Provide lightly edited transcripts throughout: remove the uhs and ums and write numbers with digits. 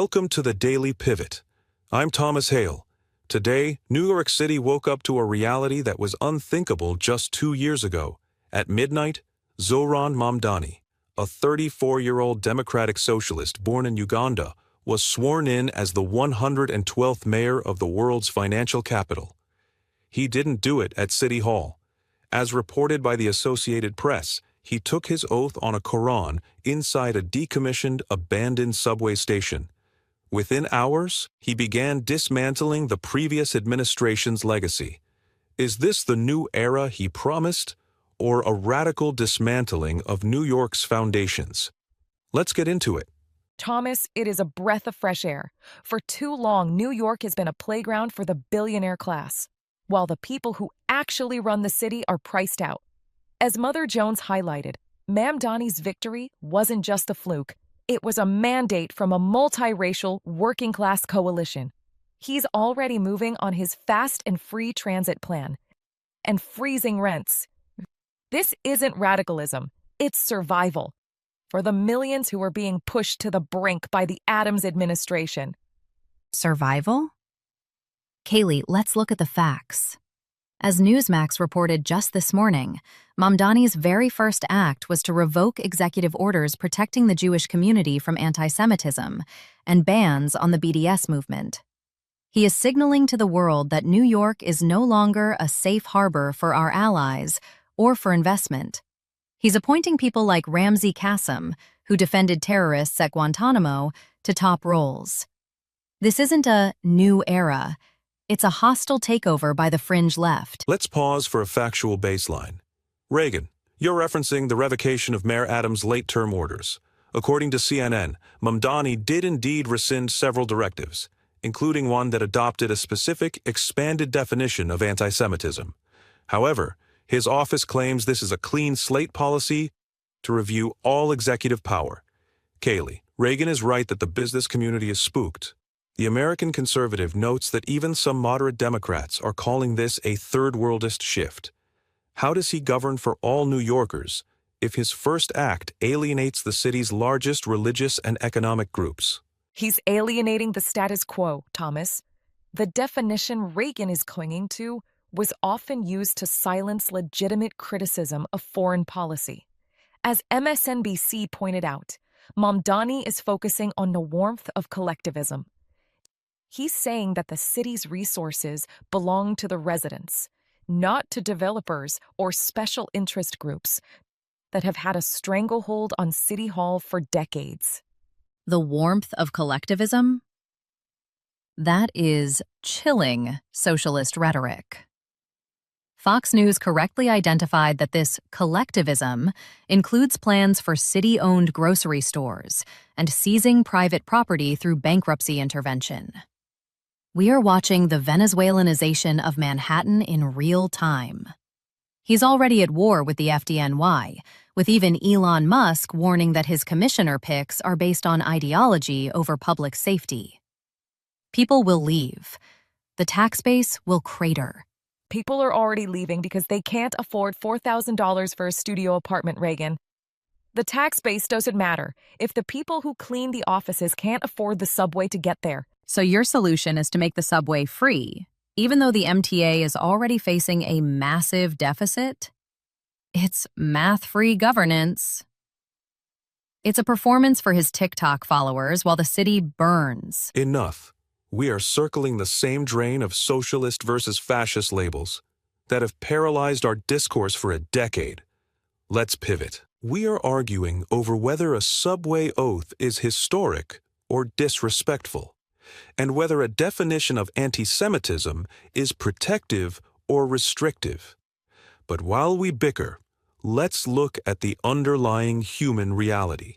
Welcome to the Daily Pivot. I'm Thomas Hale. Today, New York City woke up to a reality that was unthinkable just 2 years ago. At midnight, Zohran Mamdani, a 34-year-old Democratic Socialist born in Uganda, was sworn in as the 112th mayor of the world's financial capital. He didn't do it at City Hall. As reported by the Associated Press, he took his oath on a Quran inside a decommissioned, abandoned subway station. Within hours, he began dismantling the previous administration's legacy. Is this the new era he promised, or a radical dismantling of New York's foundations? Let's get into it. Thomas, it is a breath of fresh air. For too long, New York has been a playground for the billionaire class, while the people who actually run the city are priced out. As Mother Jones highlighted, Mamdani's victory wasn't just a fluke. It was a mandate from a multiracial, working-class coalition. He's already moving on his fast and free transit plan and freezing rents. This isn't radicalism, it's survival for the millions who are being pushed to the brink by the Adams administration. Survival? Kaylee, let's look at the facts. As Newsmax reported just this morning, Mamdani's very first act was to revoke executive orders protecting the Jewish community from anti-Semitism and bans on the BDS movement. He is signaling to the world that New York is no longer a safe harbor for our allies or for investment. He's appointing people like Ramzi Qasem, who defended terrorists at Guantanamo, to top roles. This isn't a new era. It's a hostile takeover by the fringe left. Let's pause for a factual baseline. Reagan, you're referencing the revocation of Mayor Adams' late-term orders. According to CNN, Mamdani did indeed rescind several directives, including one that adopted a specific, expanded definition of anti-Semitism. However, his office claims this is a clean slate policy to review all executive power. Kaylee, Reagan is right that the business community is spooked. The American conservative notes that even some moderate Democrats are calling this a third-worldist shift. How does he govern for all New Yorkers if his first act alienates the city's largest religious and economic groups? He's alienating the status quo, Thomas. The definition Reagan is clinging to was often used to silence legitimate criticism of foreign policy. As MSNBC pointed out, Mamdani is focusing on the warmth of collectivism. He's saying that the city's resources belong to the residents, not to developers or special interest groups that have had a stranglehold on City Hall for decades. The warmth of collectivism? That is chilling socialist rhetoric. Fox News correctly identified that this collectivism includes plans for city-owned grocery stores and seizing private property through bankruptcy intervention. We are watching the Venezuelanization of Manhattan in real time. He's already at war with the FDNY, with even Elon Musk warning that his commissioner picks are based on ideology over public safety. People will leave. The tax base will crater. People are already leaving because they can't afford $4,000 for a studio apartment, Reagan. The tax base doesn't matter if the people who clean the offices can't afford the subway to get there. So your solution is to make the subway free, even though the MTA is already facing a massive deficit? It's math-free governance. It's a performance for his TikTok followers while the city burns. Enough. We are circling the same drain of socialist versus fascist labels that have paralyzed our discourse for a decade. Let's pivot. We are arguing over whether a subway oath is historic or disrespectful, and whether a definition of anti-Semitism is protective or restrictive. But while we bicker, let's look at the underlying human reality.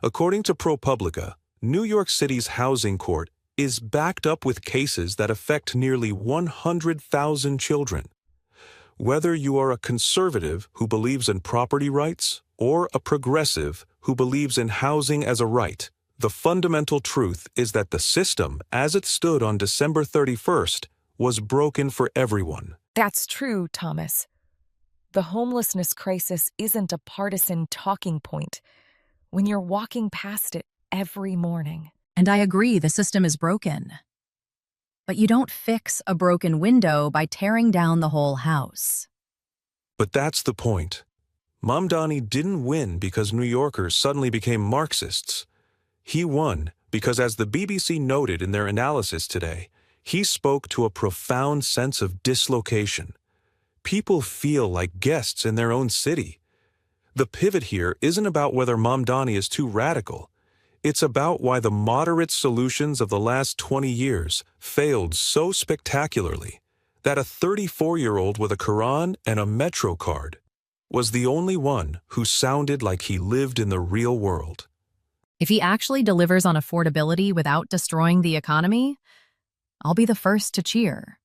According to ProPublica, New York City's housing court is backed up with cases that affect nearly 100,000 children. Whether you are a conservative who believes in property rights or a progressive who believes in housing as a right, the fundamental truth is that the system, as it stood on December 31st, was broken for everyone. That's true, Thomas. The homelessness crisis isn't a partisan talking point when you're walking past it every morning. And I agree, the system is broken. But you don't fix a broken window by tearing down the whole house. But that's the point. Mamdani didn't win because New Yorkers suddenly became Marxists. He won because, as the BBC noted in their analysis today, he spoke to a profound sense of dislocation. People feel like guests in their own city. The pivot here isn't about whether Mamdani is too radical. It's about why the moderate solutions of the last 20 years failed so spectacularly that a 34-year-old with a Quran and a Metro card was the only one who sounded like he lived in the real world. If he actually delivers on affordability without destroying the economy, I'll be the first to cheer.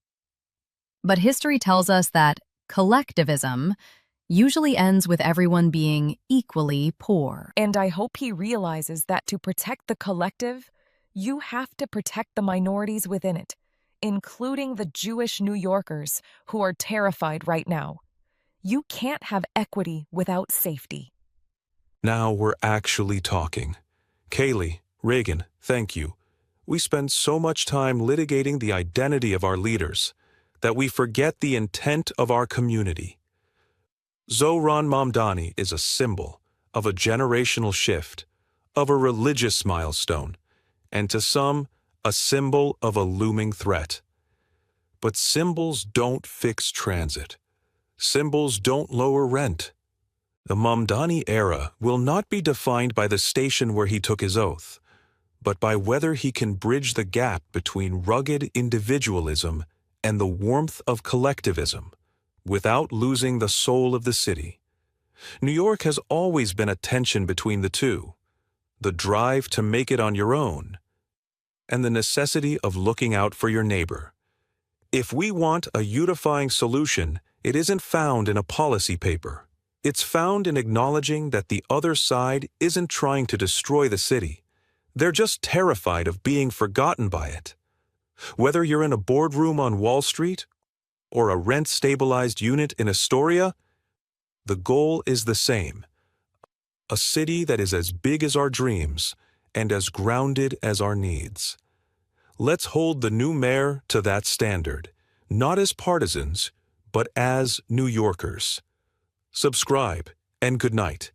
But history tells us that collectivism usually ends with everyone being equally poor. And I hope he realizes that to protect the collective, you have to protect the minorities within it, including the Jewish New Yorkers who are terrified right now. You can't have equity without safety. Now we're actually talking. Kaylee, Reagan, thank you. We spend so much time litigating the identity of our leaders that we forget the intent of our community. Zohran Mamdani is a symbol of a generational shift, of a religious milestone, and to some, a symbol of a looming threat. But symbols don't fix transit. Symbols don't lower rent. The Mamdani era will not be defined by the station where he took his oath, but by whether he can bridge the gap between rugged individualism and the warmth of collectivism, without losing the soul of the city. New York has always been a tension between the two, the drive to make it on your own, and the necessity of looking out for your neighbor. If we want a unifying solution, it isn't found in a policy paper. It's found in acknowledging that the other side isn't trying to destroy the city. They're just terrified of being forgotten by it. Whether you're in a boardroom on Wall Street or a rent-stabilized unit in Astoria, the goal is the same. A city that is as big as our dreams and as grounded as our needs. Let's hold the new mayor to that standard, not as partisans, but as New Yorkers. Subscribe, and good night.